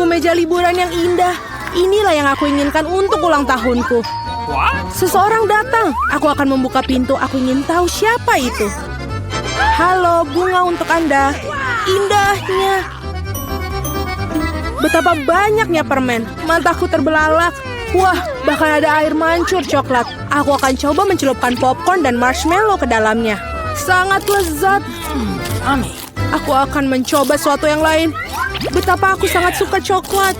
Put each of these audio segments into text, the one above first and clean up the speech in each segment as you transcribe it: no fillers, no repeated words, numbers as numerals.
meja liburan yang indah. Inilah yang aku inginkan untuk ulang tahunku. Seseorang datang. Aku akan membuka pintu. Aku ingin tahu siapa itu. Halo, bunga untuk Anda. Indahnya. Betapa banyaknya permen. Mataku terbelalak. Wah, bahkan ada air mancur coklat. Aku akan coba mencelupkan popcorn dan marshmallow ke dalamnya. Sangat lezat. Aku akan mencoba sesuatu yang lain. Betapa aku sangat suka coklat.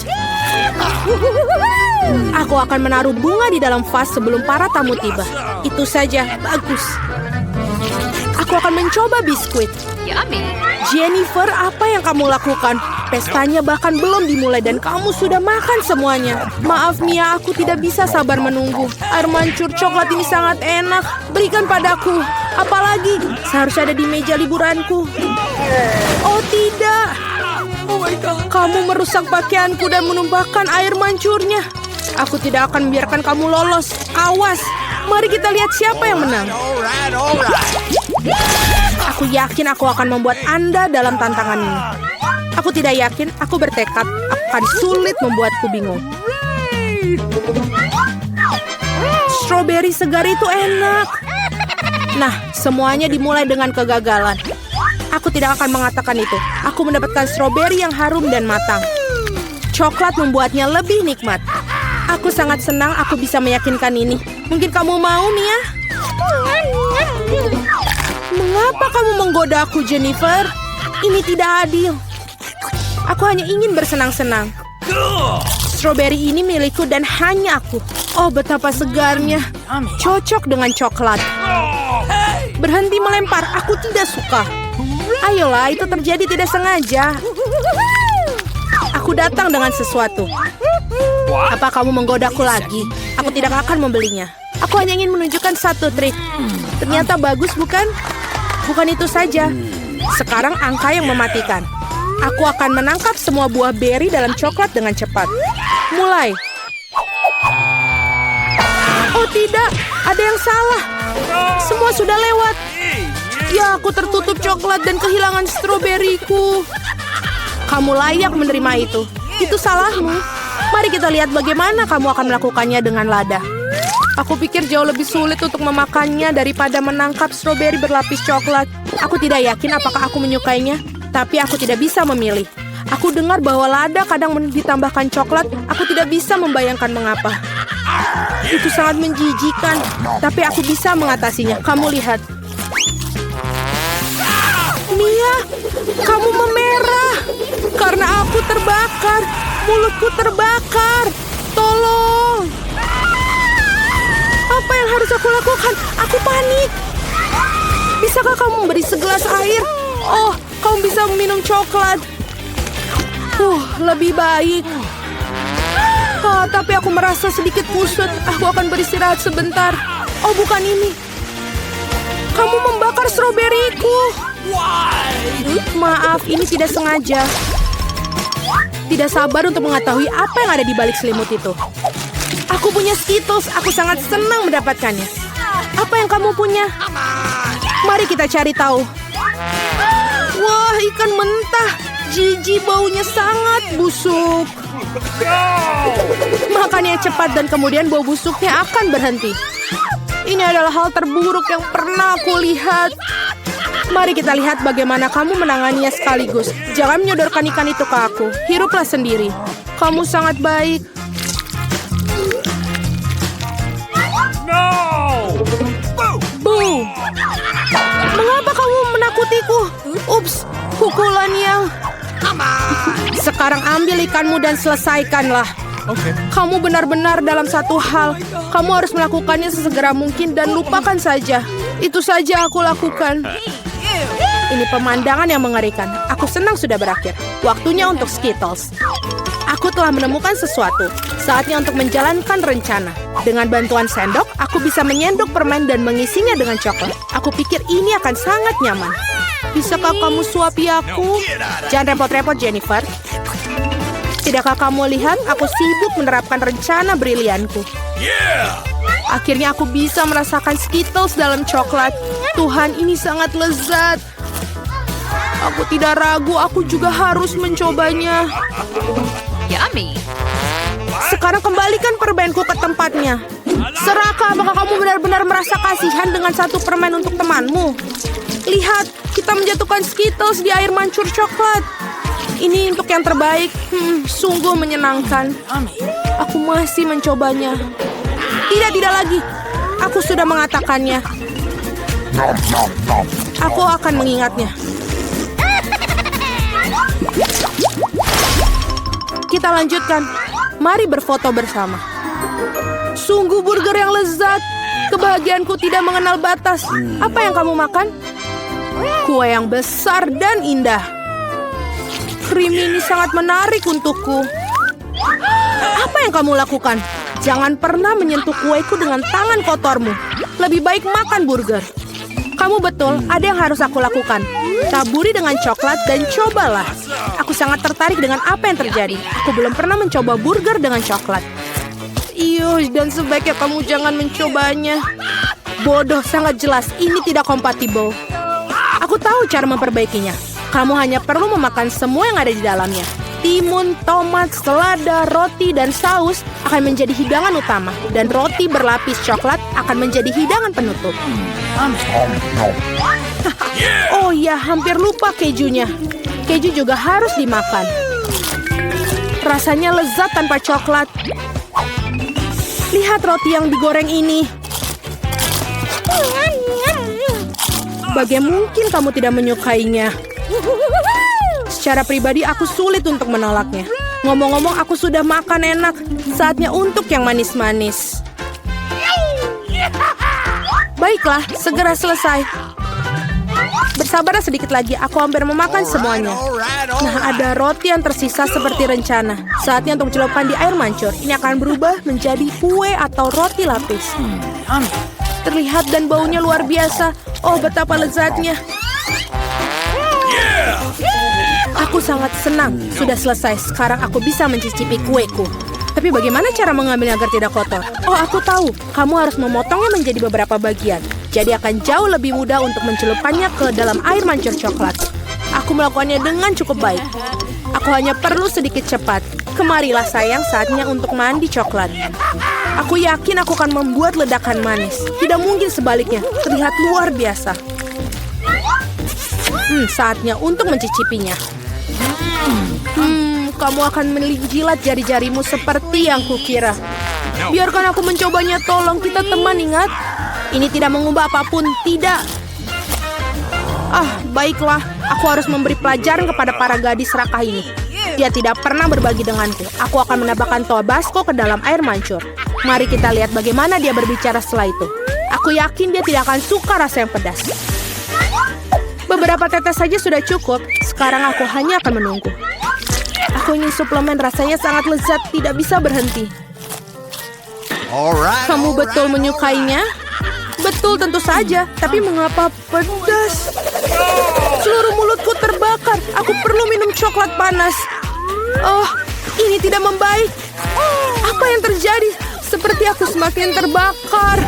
Aku akan menaruh bunga di dalam vas sebelum para tamu tiba. Itu saja, bagus. Aku akan mencoba biskuit. Jennifer, apa yang kamu lakukan? Pestanya bahkan belum dimulai dan kamu sudah makan semuanya. Maaf Mia, aku tidak bisa sabar menunggu. Air mancur coklat ini sangat enak. Berikan padaku. Apalagi, seharusnya ada di meja liburanku. Oh tidak. Kamu merusak pakaianku dan menumpahkan air mancurnya. Aku tidak akan membiarkan kamu lolos. Awas. Mari kita lihat siapa yang menang. Aku yakin aku akan membuat Anda dalam tantangan ini. Aku tidak yakin, aku bertekad akan sulit membuatku bingung. Stroberi segar itu enak. Nah, semuanya dimulai dengan kegagalan. Aku tidak akan mengatakan itu. Aku mendapatkan stroberi yang harum dan matang. Coklat membuatnya lebih nikmat. Aku sangat senang aku bisa meyakinkan ini. Mungkin kamu mau, Mia? Mengapa kamu menggoda aku, Jennifer? Ini tidak adil. Aku hanya ingin bersenang-senang. Stroberi ini milikku dan hanya aku. Oh, betapa segarnya. Cocok dengan coklat. Berhenti melempar, aku tidak suka. Ayolah, itu terjadi tidak sengaja. Aku datang dengan sesuatu. Apa kamu menggodaku lagi? Aku tidak akan membelinya. Aku hanya ingin menunjukkan satu trik. Ternyata bagus, bukan? Bukan itu saja. Sekarang angka yang mematikan. Aku akan menangkap semua buah beri dalam coklat dengan cepat. Mulai. Oh tidak, ada yang salah. Semua sudah lewat. Ya, aku tertutup coklat dan kehilangan stroberiku. Kamu layak menerima itu. Itu salahmu. Mari kita lihat bagaimana kamu akan melakukannya dengan lada. Aku pikir jauh lebih sulit untuk memakannya daripada menangkap stroberi berlapis coklat. Aku tidak yakin apakah aku menyukainya, tapi aku tidak bisa memilih. Aku dengar bahwa lada kadang ditambahkan coklat. Aku tidak bisa membayangkan mengapa. Itu sangat menjijikan, tapi aku bisa mengatasinya. Kamu lihat. Mia, kamu memerah. Karena aku terbakar. Mulutku terbakar. Tolong. Apa yang harus aku lakukan? Aku panik. Bisakah kamu memberi segelas air? Oh, kamu bisa minum coklat. Lebih baik. Tapi aku merasa sedikit kusut. Aku akan beristirahat sebentar. Oh, bukan ini. Kamu membakar stroberiku. Maaf, ini tidak sengaja. Tidak sabar untuk mengetahui apa yang ada di balik selimut itu. Aku punya Skittles. Aku sangat senang mendapatkannya. Apa yang kamu punya? Mari kita cari tahu. Wah, ikan mentah. Jijik, baunya sangat busuk. Makannya cepat dan kemudian bau busuknya akan berhenti. Ini adalah hal terburuk yang pernah aku lihat. Mari kita lihat bagaimana kamu menanganinya sekaligus. Jangan menyodorkan ikan itu ke aku. Hiruplah sendiri. Kamu sangat baik. Boo! Mengapa kamu menakutiku? Ups, pukulan yang... Sekarang ambil ikanmu dan selesaikanlah. Kamu benar-benar dalam satu hal. Kamu harus melakukannya sesegera mungkin dan lupakan saja. Itu saja aku lakukan. Ini pemandangan yang mengerikan. Aku senang sudah berakhir. Waktunya untuk Skittles. Aku telah menemukan sesuatu. Saatnya untuk menjalankan rencana. Dengan bantuan sendok, aku bisa menyendok permen dan mengisinya dengan coklat. Aku pikir ini akan sangat nyaman. Bisakah kamu suapi aku? Jangan repot-repot, Jennifer. Tidakkah kamu lihat aku sibuk menerapkan rencana brilianku? Akhirnya aku bisa merasakan Skittles dalam coklat. Tuhan, ini sangat lezat. Aku tidak ragu, aku juga harus mencobanya. Yummy. Sekarang kembalikan permenku ke tempatnya. Seraka, apakah kamu benar-benar merasa kasihan dengan satu permen untuk temanmu? Lihat, kita menjatuhkan Skittles di air mancur coklat. Ini untuk yang terbaik. Sungguh menyenangkan. Aku masih mencobanya. Tidak lagi. Aku sudah mengatakannya. Aku akan mengingatnya. Kita lanjutkan. Mari berfoto bersama. Sungguh burger yang lezat. Kebahagiaanku tidak mengenal batas. Apa yang kamu makan? Kue yang besar dan indah. Krim ini sangat menarik untukku. Apa yang kamu lakukan? Jangan pernah menyentuh kueku dengan tangan kotormu. Lebih baik makan burger. Kamu betul, ada yang harus aku lakukan. Taburi dengan coklat dan cobalah. Aku sangat tertarik dengan apa yang terjadi. Aku belum pernah mencoba burger dengan coklat. Dan sebaiknya kamu jangan mencobanya. Bodoh, sangat jelas. Ini tidak kompatibel. Aku tahu cara memperbaikinya. Kamu hanya perlu memakan semua yang ada di dalamnya. Timun, tomat, selada, roti, dan saus akan menjadi hidangan utama. Dan roti berlapis coklat akan menjadi hidangan penutup. Oh ya, hampir lupa kejunya. Keju juga harus dimakan. Rasanya lezat tanpa coklat. Lihat roti yang digoreng ini. Bagaimana mungkin kamu tidak menyukainya? Secara pribadi aku sulit untuk menolaknya. Ngomong-ngomong, aku sudah makan enak. Saatnya untuk yang manis-manis. Baiklah, segera selesai. Bersabarlah sedikit lagi, aku hampir memakan semuanya. Nah, ada roti yang tersisa seperti rencana. Saatnya untuk celupkan di air mancur. Ini akan berubah menjadi kue atau roti lapis. Terlihat dan baunya luar biasa. Oh, betapa lezatnya. Aku sangat senang. Sudah selesai. Sekarang aku bisa mencicipi kueku. Tapi bagaimana cara mengambilnya agar tidak kotor? Oh, aku tahu. Kamu harus memotongnya menjadi beberapa bagian. Jadi akan jauh lebih mudah untuk mencelupkannya ke dalam air mancur coklat. Aku melakukannya dengan cukup baik. Aku hanya perlu sedikit cepat. Kemarilah sayang, saatnya untuk mandi coklat. Aku yakin aku akan membuat ledakan manis. Tidak mungkin sebaliknya. Terlihat luar biasa. Saatnya untuk mencicipinya. Kamu akan menjilat jari-jarimu seperti yang kukira. Biarkan aku mencobanya, tolong. Kita teman, ingat? Ini tidak mengubah apapun, tidak. Baiklah. Aku harus memberi pelajaran kepada para gadis serakah ini. Dia tidak pernah berbagi denganku. Aku akan menambahkan Tabasco ke dalam air mancur. Mari kita lihat bagaimana dia berbicara setelah itu. Aku yakin dia tidak akan suka rasa yang pedas. Beberapa tetes saja sudah cukup. Sekarang aku hanya akan menunggu. Aku ingin suplemen, rasanya sangat lezat, tidak bisa berhenti. Kamu betul menyukainya? Betul, tentu saja. Tapi mengapa pedas? Seluruh mulutku terbakar. Aku perlu minum coklat panas. Oh, ini tidak membaik. Apa yang terjadi? Seperti aku semakin terbakar.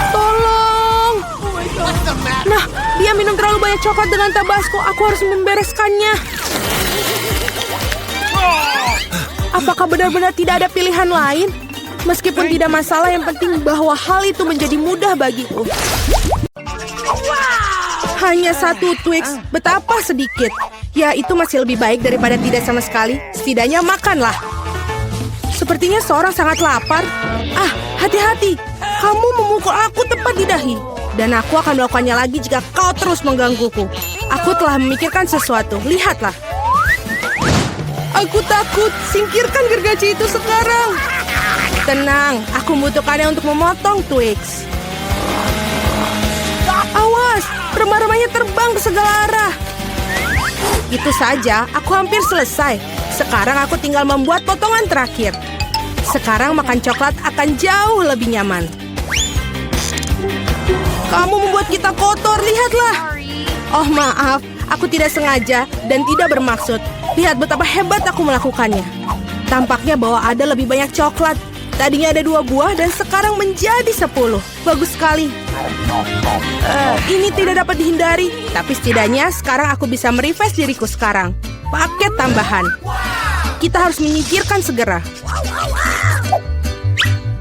Tolong. Nah, dia minum terlalu banyak coklat dengan Tabasco. Aku harus membereskannya. Apakah benar-benar tidak ada pilihan lain? Meskipun tidak masalah, yang penting bahwa hal itu menjadi mudah bagiku. Hanya satu Twix, betapa sedikit. Ya, itu masih lebih baik daripada tidak sama sekali. Setidaknya makanlah. Sepertinya seorang sangat lapar. Hati-hati. Kamu memukul aku tepat di dahi. Dan aku akan melakukannya lagi jika kau terus menggangguku. Aku telah memikirkan sesuatu. Lihatlah. Aku takut. Singkirkan gergaji itu sekarang. Tenang, aku membutuhkannya untuk memotong Twix. Awas, remah-remahnya terbang ke segala arah. Itu saja, aku hampir selesai. Sekarang aku tinggal membuat potongan terakhir. Sekarang makan coklat akan jauh lebih nyaman. Kamu membuat kita kotor, lihatlah. Oh, maaf, aku tidak sengaja dan tidak bermaksud. Lihat betapa hebat aku melakukannya. Tampaknya bahwa ada lebih banyak coklat. Tadinya ada 2 buah dan sekarang menjadi 10. Bagus sekali. Ini tidak dapat dihindari. Tapi setidaknya sekarang aku bisa merefresh diriku sekarang. Paket tambahan. Kita harus menyingkirkan segera.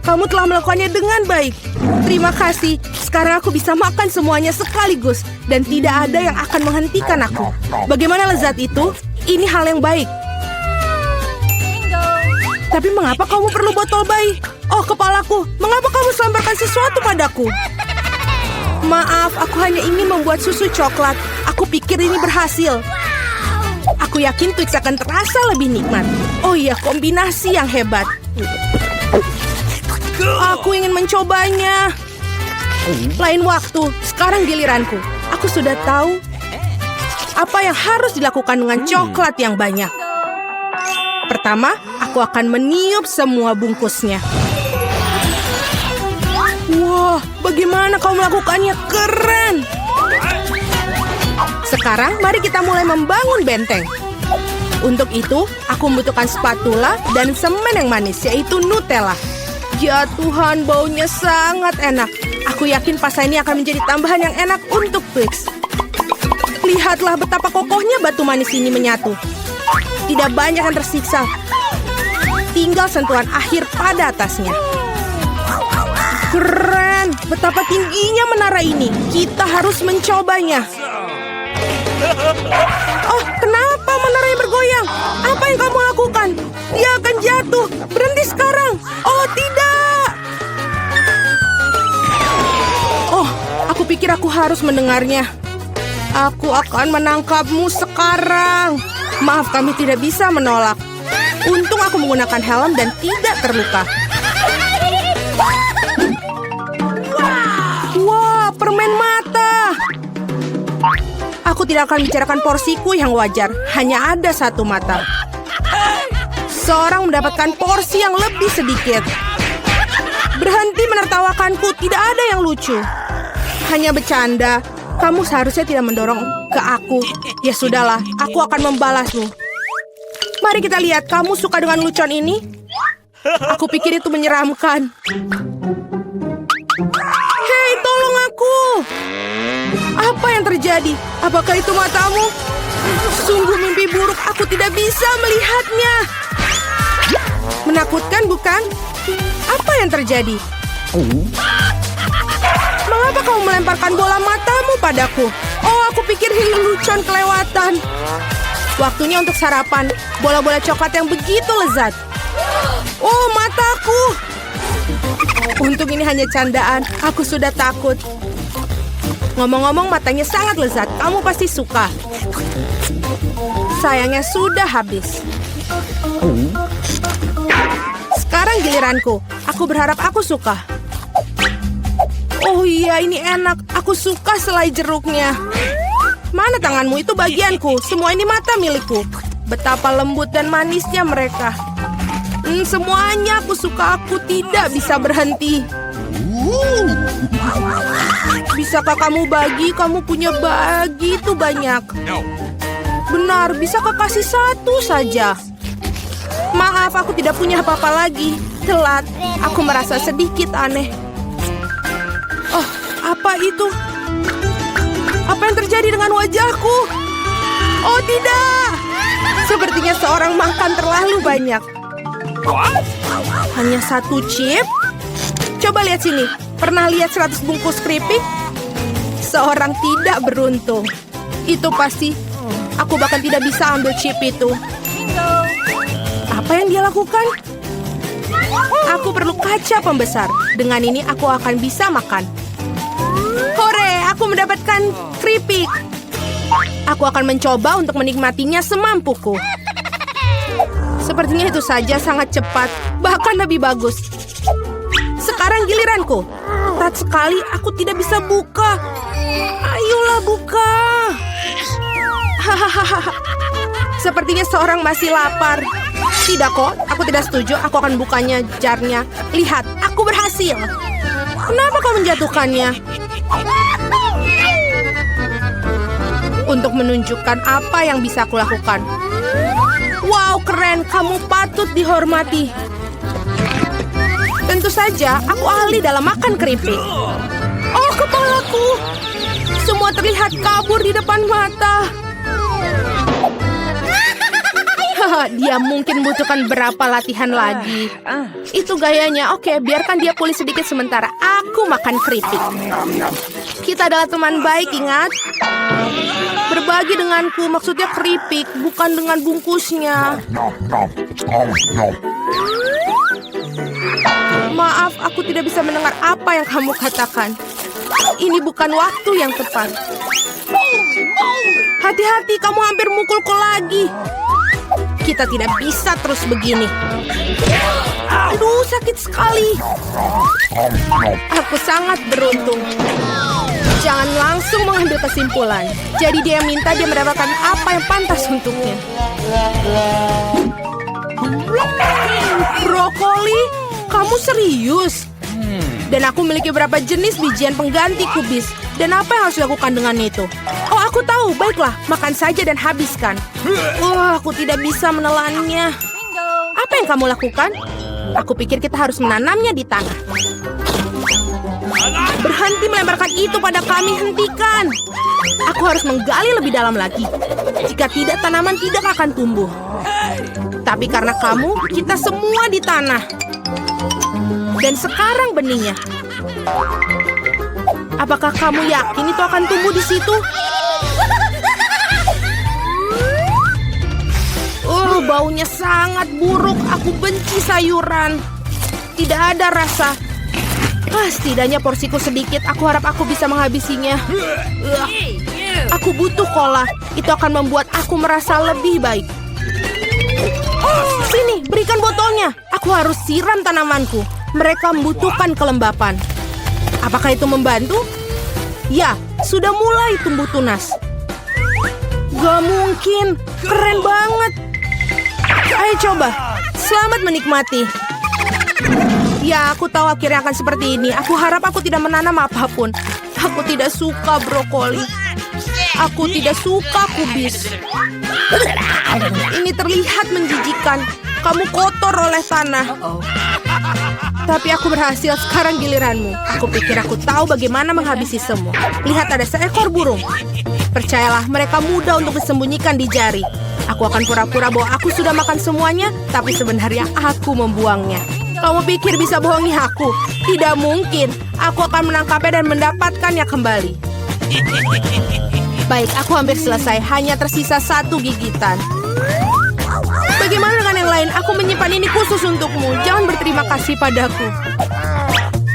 Kamu telah melakukannya dengan baik. Terima kasih. Sekarang aku bisa makan semuanya sekaligus. Dan tidak ada yang akan menghentikan aku. Bagaimana lezat itu? Ini hal yang baik. Tapi mengapa kamu perlu botol bayi? Oh, kepalaku. Mengapa kamu selemparkan sesuatu padaku? Maaf, aku hanya ingin membuat susu coklat. Aku pikir ini berhasil. Aku yakin Twix akan terasa lebih nikmat. Oh iya, kombinasi yang hebat. Aku ingin mencobanya. Lain waktu, sekarang giliranku. Aku sudah tahu apa yang harus dilakukan dengan coklat yang banyak. Pertama, aku akan meniup semua bungkusnya. Wah, bagaimana kau melakukannya? Keren! Sekarang, mari kita mulai membangun benteng. Untuk itu, aku membutuhkan spatula dan semen yang manis, yaitu Nutella. Ya Tuhan, baunya sangat enak. Aku yakin pasta ini akan menjadi tambahan yang enak untuk Twix. Lihatlah betapa kokohnya batu manis ini menyatu. Tidak banyak yang tersiksa. Tinggal sentuhan akhir pada atasnya. Keren! Betapa tingginya menara ini. Kita harus mencobanya. Oh, kenapa menaranya bergoyang? Apa yang kamu lakukan? Dia akan jatuh. Berhenti sekarang. Oh, tidak! Oh, aku pikir aku harus mendengarnya. Aku akan menangkapmu sekarang. Maaf, kami tidak bisa menolak. Untung aku menggunakan helm dan tidak terluka. Wah, permen mata. Aku tidak akan bicarakan porsiku yang wajar. Hanya ada satu mata. Seorang mendapatkan porsi yang lebih sedikit. Berhenti menertawakanku. Tidak ada yang lucu. Hanya bercanda. Kamu seharusnya tidak mendorong ke aku. Ya sudahlah, aku akan membalasmu. Mari kita lihat, kamu suka dengan lucuan ini? Aku pikir itu menyeramkan. Hei, tolong aku! Apa yang terjadi? Apakah itu matamu? Sungguh mimpi buruk, aku tidak bisa melihatnya. Menakutkan, bukan? Apa yang terjadi? Mengapa kamu melemparkan bola matamu padaku? Oh, aku pikir ini lelucon kelewatan. Waktunya untuk sarapan. Bola-bola coklat yang begitu lezat. Oh, mataku. Untung ini hanya candaan. Aku sudah takut. Ngomong-ngomong, matanya sangat lezat. Kamu pasti suka. Sayangnya sudah habis. Sekarang giliranku. Aku berharap aku suka. Oh iya, ini enak. Aku suka selai jeruknya. Mana tanganmu? Itu bagianku. Semua ini mata milikku. Betapa lembut dan manisnya mereka. Semuanya aku suka. Aku tidak bisa berhenti. Bisakah kamu bagi? Kamu punya begitu banyak. Benar, bisakah kasih satu saja? Maaf, aku tidak punya apa-apa lagi. Telat. Aku merasa sedikit aneh. Oh, apa itu? Apa yang terjadi dengan wajahku? Oh, tidak! Sepertinya seorang makan terlalu banyak. Hanya satu chip? Coba lihat sini. Pernah lihat 100 bungkus keripik? Seorang tidak beruntung. Itu pasti. Aku bahkan tidak bisa ambil chip itu. Apa yang dia lakukan? Aku perlu kaca pembesar. Dengan ini aku akan bisa makan. Hore, aku mendapatkan keripik. Aku akan mencoba untuk menikmatinya semampuku. Sepertinya itu saja sangat cepat, bahkan lebih bagus. Sekarang giliranku. Ketat sekali, aku tidak bisa buka. Ayolah buka. Hahaha. Sepertinya seorang masih lapar. Tidak kok, aku tidak setuju. Aku akan bukanya jarnya. Lihat, aku berhasil. Kenapa kau menjatuhkannya? Untuk menunjukkan apa yang bisa aku lakukan. Wow, keren. Kamu patut dihormati. Tentu saja, aku ahli dalam makan keripik. Oh, kepalaku. Semua terlihat kabur di depan mata. Dia mungkin butuhkan berapa latihan lagi. Itu gayanya. Oke, biarkan dia pulih sedikit sementara. Aku makan keripik. Kita adalah teman baik, ingat? Berbagi denganku, maksudnya keripik, bukan dengan bungkusnya. Maaf, aku tidak bisa mendengar apa yang kamu katakan. Ini bukan waktu yang tepat. Hati-hati, kamu hampir mukulku lagi. Kita tidak bisa terus begini. Aduh, sakit sekali. Aku sangat beruntung. Jangan langsung mengambil kesimpulan. Jadi dia minta dia mendapatkan apa yang pantas untuknya. Brokoli? Kamu serius? Dan aku memiliki beberapa jenis bijian pengganti kubis. Dan apa yang harus dilakukan dengan itu? Oh, aku tahu. Baiklah, makan saja dan habiskan. Aku tidak bisa menelannya. Apa yang kamu lakukan? Aku pikir kita harus menanamnya di tanah. Berhenti melemparkan itu pada kami, hentikan. Aku harus menggali lebih dalam lagi. Jika tidak, tanaman tidak akan tumbuh. Tapi karena kamu, kita semua di tanah. Dan sekarang benihnya. Apakah kamu yakin itu akan tumbuh di situ? Baunya sangat buruk. Aku benci sayuran. Tidak ada rasa. Setidaknya porsiku sedikit. Aku harap aku bisa menghabisinya. Aku butuh cola. Itu akan membuat aku merasa lebih baik. Sini, berikan botolnya. Aku harus siram tanamanku. Mereka membutuhkan kelembapan. Apakah itu membantu? Ya, sudah mulai tumbuh tunas. Gak mungkin. Keren banget. Ayo coba. Selamat menikmati. Ya, aku tahu akhirnya akan seperti ini. Aku harap aku tidak menanam apapun. Aku tidak suka brokoli. Aku tidak suka kubis. Ini terlihat menjijikan. Kamu kotor oleh tanah. Tapi aku berhasil, sekarang giliranmu. Aku pikir aku tahu bagaimana menghabisi semua. Lihat, ada seekor burung. Percayalah, mereka mudah untuk disembunyikan di jari. Aku akan pura-pura bahwa aku sudah makan semuanya, tapi sebenarnya aku membuangnya. Kamu pikir bisa bohongi aku? Tidak mungkin. Aku akan menangkapnya dan mendapatkannya kembali. Baik, aku hampir selesai. Hanya tersisa satu gigitan. Bagaimana dengan yang lain? Aku menyimpan ini khusus untukmu. Jangan berterima kasih padaku.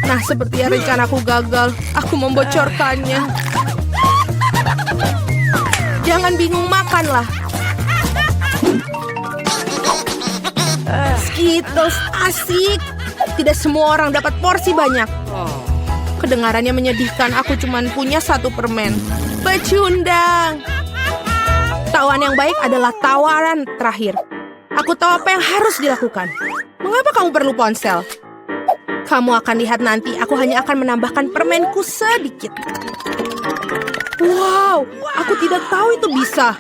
Nah, sepertinya rencanaku gagal. Aku membocorkannya. Jangan bingung, makanlah. Skittles asik. Tidak semua orang dapat porsi banyak. Kedengarannya menyedihkan. Aku cuma punya satu permen. Pecundang. Tawaran yang baik adalah tawaran terakhir. Aku tahu apa yang harus dilakukan. Mengapa kamu perlu ponsel? Kamu akan lihat nanti. Aku hanya akan menambahkan permenku sedikit. Wow, aku tidak tahu itu bisa.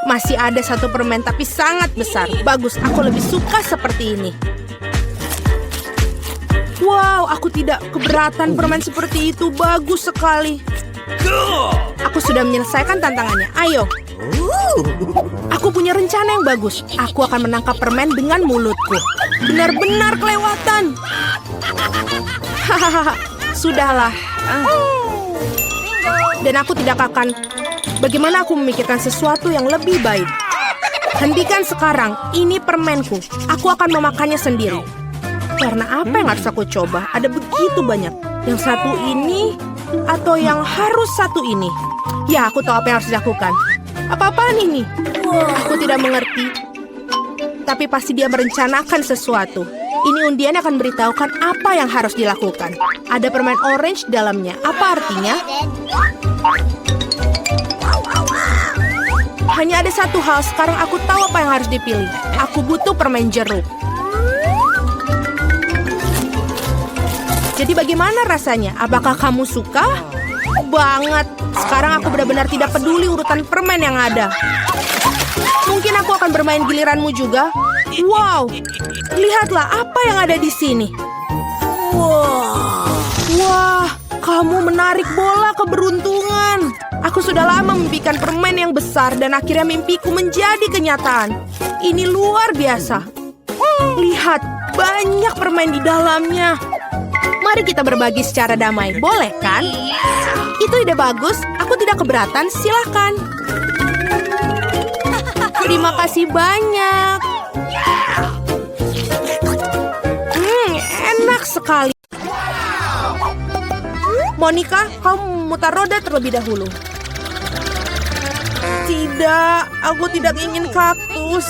Masih ada satu permen tapi sangat besar. Bagus, aku lebih suka seperti ini. Wow, aku tidak keberatan permen seperti itu. Bagus sekali. Aku sudah menyelesaikan tantangannya. Ayo. Aku punya rencana yang bagus. Aku akan menangkap permen dengan mulutku. Benar-benar kelewatan. Hahaha. Sudahlah. Dan aku tidak akan. Bagaimana aku memikirkan sesuatu yang lebih baik? Hentikan sekarang. Ini permenku. Aku akan memakannya sendiri. Karena apa yang harus aku coba? Ada begitu banyak. Yang satu ini atau yang harus satu ini? Ya, aku tahu apa yang harus dilakukan. Apa-apaan ini? Aku tidak mengerti. Tapi pasti dia merencanakan sesuatu. Ini undian akan beritahukan apa yang harus dilakukan. Ada permen orange dalamnya. Apa artinya? Hanya ada satu hal. Sekarang aku tahu apa yang harus dipilih. Aku butuh permen jeruk. Jadi bagaimana rasanya? Apakah kamu suka? Banget. Sekarang aku benar-benar tidak peduli urutan permen yang ada. Mungkin aku akan bermain giliranmu juga. Wow, lihatlah apa yang ada di sini. Wah, kamu menarik bola keberuntungan. Aku Aku sudah lama memimpikan permen yang besar dan akhirnya mimpiku menjadi kenyataan. Ini luar biasa. Lihat, banyak permen di dalamnya. Mari kita berbagi secara damai, boleh kan? Itu ide bagus, aku tidak keberatan, silakan. Terima kasih banyak. Enak sekali. Monica, kamu memutar roda terlebih dahulu. Tidak, aku tidak ingin kaktus.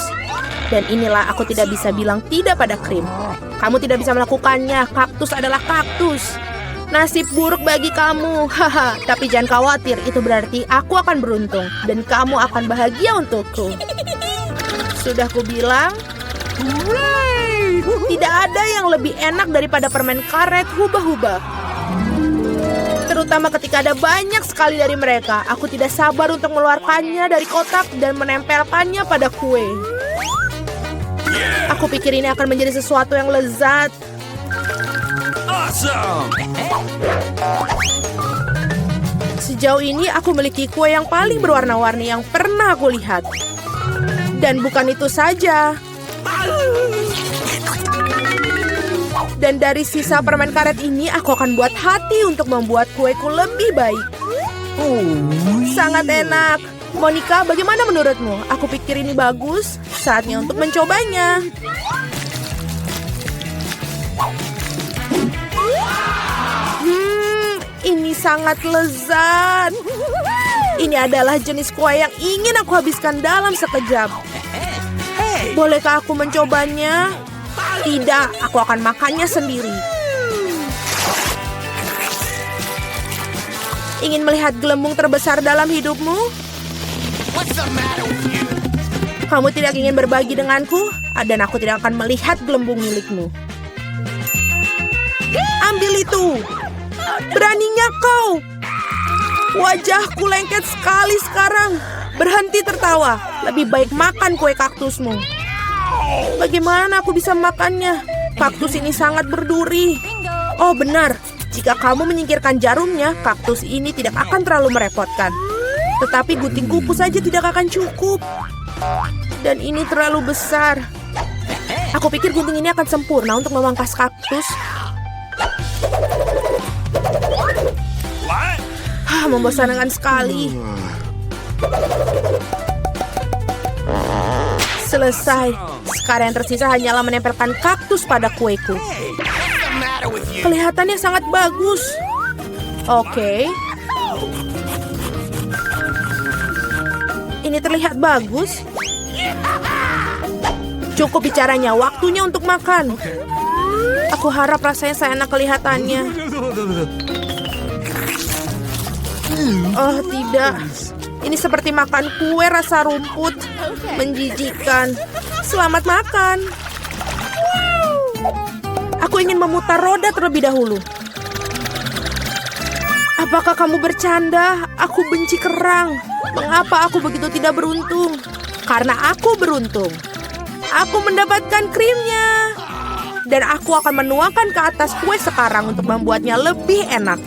Dan inilah aku tidak bisa bilang tidak pada krim. Kamu tidak bisa melakukannya, kaktus adalah kaktus. Nasib buruk bagi kamu, haha. Tapi jangan khawatir, itu berarti aku akan beruntung. Dan kamu akan bahagia untukku. Sudah kubilang, tidak ada yang lebih enak daripada permen karet hubah-hubah. Terutama ketika ada banyak sekali dari mereka. Aku tidak sabar untuk mengeluarkannya dari kotak dan menempelkannya pada kue. Aku pikir ini akan menjadi sesuatu yang lezat. Awesome. Sejauh ini aku memiliki kue yang paling berwarna-warni yang pernah aku lihat. Dan bukan itu saja. Dan dari sisa permen karet ini, aku akan buat hati untuk membuat kueku lebih baik. Sangat enak. Monica, bagaimana menurutmu? Aku pikir ini bagus. Saatnya untuk mencobanya. Ini sangat lezat. Ini adalah jenis kue yang ingin aku habiskan dalam sekejap. Bolehkah aku mencobanya? Tidak, aku akan makannya sendiri. Ingin melihat gelembung terbesar dalam hidupmu? Kamu tidak ingin berbagi denganku? Dan aku tidak akan melihat gelembung milikmu. Ambil itu! Beraninya kau! Wajahku lengket sekali sekarang. Berhenti tertawa. Lebih baik makan kue kaktusmu. Bagaimana aku bisa makannya? Kaktus ini sangat berduri. Oh benar, jika kamu menyingkirkan jarumnya, kaktus ini tidak akan terlalu merepotkan. Tetapi gunting kuku saja tidak akan cukup. Dan ini terlalu besar. Aku pikir gunting ini akan sempurna untuk memangkas kaktus. Membosankan sekali. Selesai. Sekarang yang tersisa hanyalah menempelkan kaktus pada kueku. Kelihatannya sangat bagus. Oke. Ini terlihat bagus. Cukup bicaranya, waktunya untuk makan. Aku harap rasanya seenak kelihatannya. Oh tidak. Ini seperti makan kue rasa rumput. Menjijikkan. Selamat makan. Aku ingin memutar roda terlebih dahulu. Apakah kamu bercanda? Aku benci kerang. Mengapa aku begitu tidak beruntung? Karena aku beruntung. Aku mendapatkan krimnya. Dan aku akan menuangkan ke atas kue sekarang untuk membuatnya lebih enak.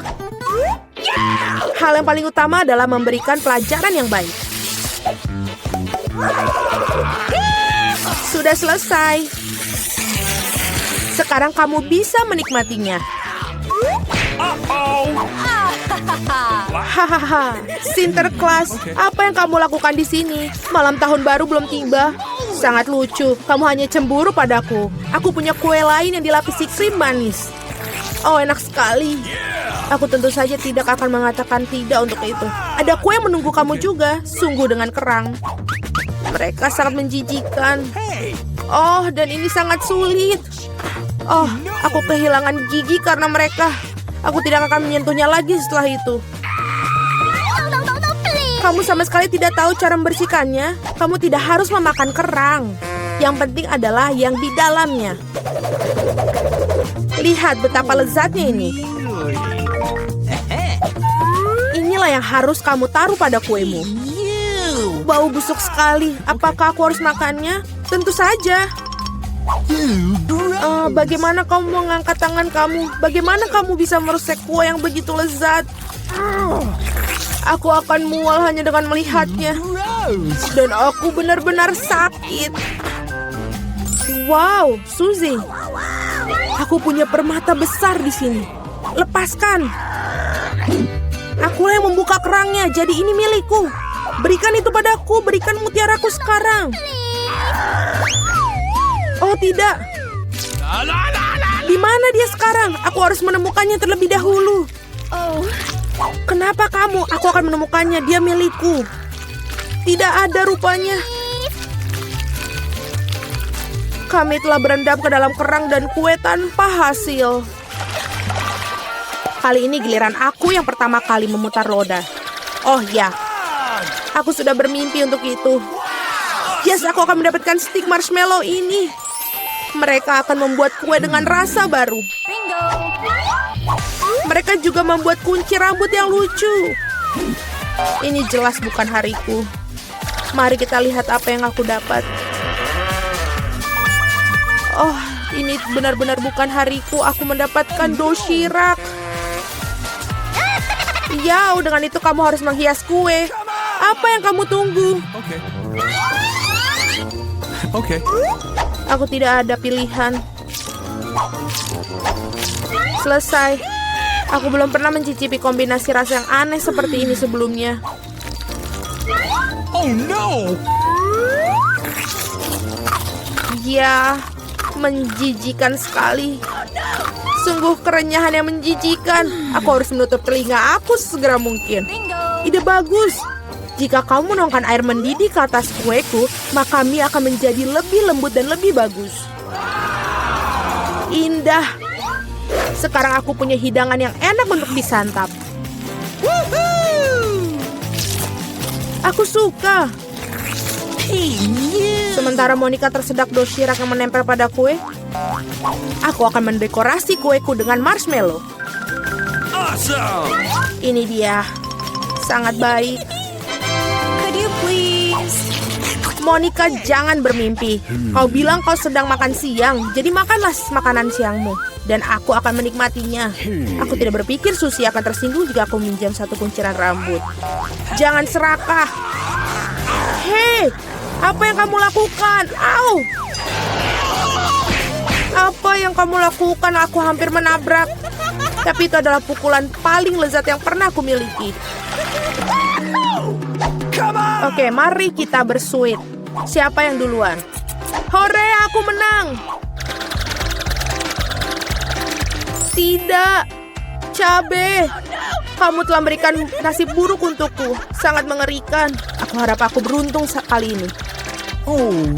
Hal yang paling utama adalah memberikan pelajaran yang baik. Sudah selesai. Sekarang kamu bisa menikmatinya. Hahaha, Sinterklas, apa yang kamu lakukan di sini? Malam tahun baru belum tiba. Sangat lucu, kamu hanya cemburu padaku. Aku punya kue lain yang dilapisi krim manis. Oh, enak sekali. Aku tentu saja tidak akan mengatakan tidak untuk itu. Ada kue yang menunggu kamu juga, sungguh dengan kerang. Mereka sangat menjijikan. Oh, dan ini sangat sulit. Oh, aku kehilangan gigi karena mereka. Aku tidak akan menyentuhnya lagi setelah itu. Kamu sama sekali tidak tahu cara membersihkannya. Kamu tidak harus memakan kerang. Yang penting adalah yang di dalamnya. Lihat betapa lezatnya ini. Inilah yang harus kamu taruh pada kuemu. Bau busuk sekali. Apakah aku harus makannya? Tentu saja. Bagaimana kamu mengangkat tangan kamu? Bagaimana kamu bisa merusak kue yang begitu lezat? Aku akan mual hanya dengan melihatnya. Dan aku benar-benar sakit. Wow, Suzy. Aku punya permata besar di sini. Lepaskan. Aku yang membuka kerangnya, jadi ini milikku. Berikan itu padaku, berikan mutiaraku sekarang. Oh tidak. Di mana dia sekarang? Aku harus menemukannya terlebih dahulu. Kenapa kamu? Aku akan menemukannya, dia milikku. Tidak ada rupanya. Kami telah berendam ke dalam kerang dan kue tanpa hasil. Kali ini giliran aku yang pertama kali memutar roda. Oh ya, aku sudah bermimpi untuk itu. Yes, aku akan mendapatkan stik marshmallow ini. Mereka akan membuat kue dengan rasa baru. Mereka juga membuat kunci rambut yang lucu. Ini jelas bukan hariku. Mari kita lihat apa yang aku dapat. Oh, ini benar-benar bukan hariku. Aku mendapatkan doshirak. Ya, dengan itu kamu harus menghias kue. Apa yang kamu tunggu? Oke. Aku tidak ada pilihan. Selesai. Aku belum pernah mencicipi kombinasi rasa yang aneh seperti ini sebelumnya. Oh no. Ya, menjijikan sekali. Sungguh kerenyahan yang menjijikan. Aku harus menutup telinga aku sesegera mungkin. Ide bagus. Jika kamu menuangkan air mendidih ke atas kueku, maka mie akan menjadi lebih lembut dan lebih bagus. Indah. Sekarang aku punya hidangan yang enak untuk disantap. Aku suka. Sementara Monica tersedak doshirak yang menempel pada kue, aku akan mendekorasi kueku dengan marshmallow. Awesome. Ini dia. Sangat baik. Could you please? Monica, jangan bermimpi. Kau bilang kau sedang makan siang, jadi makanlah makanan siangmu. Dan aku akan menikmatinya. Aku tidak berpikir Suzy akan tersinggung jika aku minjam satu kunciran rambut. Jangan serakah. Hei, apa yang kamu lakukan? Au! Apa yang kamu lakukan? Aku hampir menabrak. Tapi itu adalah pukulan paling lezat yang pernah aku miliki. Oke, mari kita bersuit. Siapa yang duluan? Hore, aku menang! Tidak, cabe. Kamu telah memberikan nasib buruk untukku. Sangat mengerikan. Aku harap aku beruntung kali ini.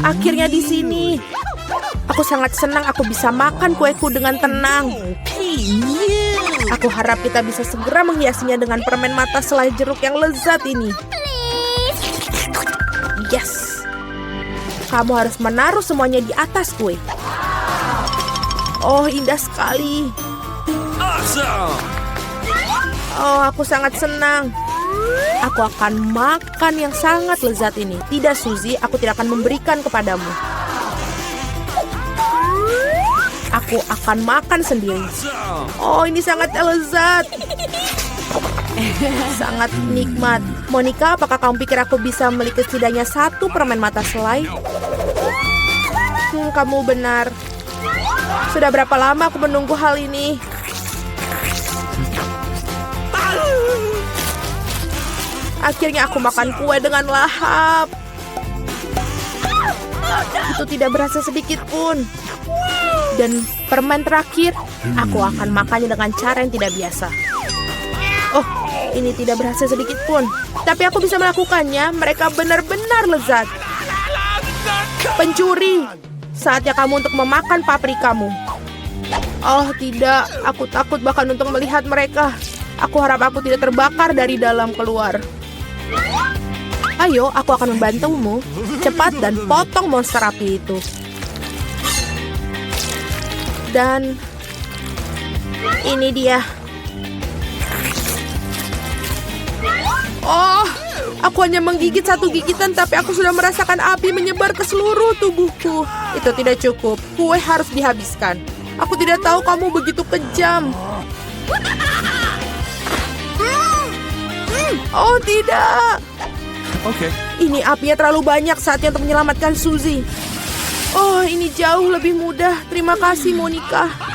Akhirnya di sini. Aku sangat senang aku bisa makan kueku dengan tenang. Aku harap kita bisa segera menghiasinya dengan permen mata selai jeruk yang lezat ini. Yes. Kamu harus menaruh semuanya di atas kue. Oh, indah sekali. Awesome. Oh, aku sangat senang. Aku akan makan yang sangat lezat ini. Tidak, Suzy, aku tidak akan memberikan kepadamu. Aku akan makan sendiri. Oh, ini sangat lezat. Sangat nikmat. Monica, apakah kamu pikir aku bisa memiliki setidaknya satu permen mata selai? Kamu benar. Sudah berapa lama aku menunggu hal ini? Akhirnya aku makan kue dengan lahap. Itu tidak berasa sedikit pun. Dan permen terakhir, aku akan makannya dengan cara yang tidak biasa. Oh, ini tidak berasa sedikit pun. Tapi aku bisa melakukannya. Mereka benar-benar lezat. Pencuri, saatnya kamu untuk memakan paprikamu. Oh tidak, aku takut bahkan untuk melihat mereka. Aku harap aku tidak terbakar dari dalam keluar. Ayo, aku akan membantumu. Cepat dan potong monster api itu. Dan ini dia. Oh, aku hanya menggigit satu gigitan, tapi aku sudah merasakan api menyebar ke seluruh tubuhku. Itu tidak cukup. Kue harus dihabiskan. Aku tidak tahu kamu begitu kejam. Oh tidak. Okay. Ini apinya terlalu banyak, saatnya untuk menyelamatkan Suzy. Oh, ini jauh lebih mudah. Terima kasih, Monica.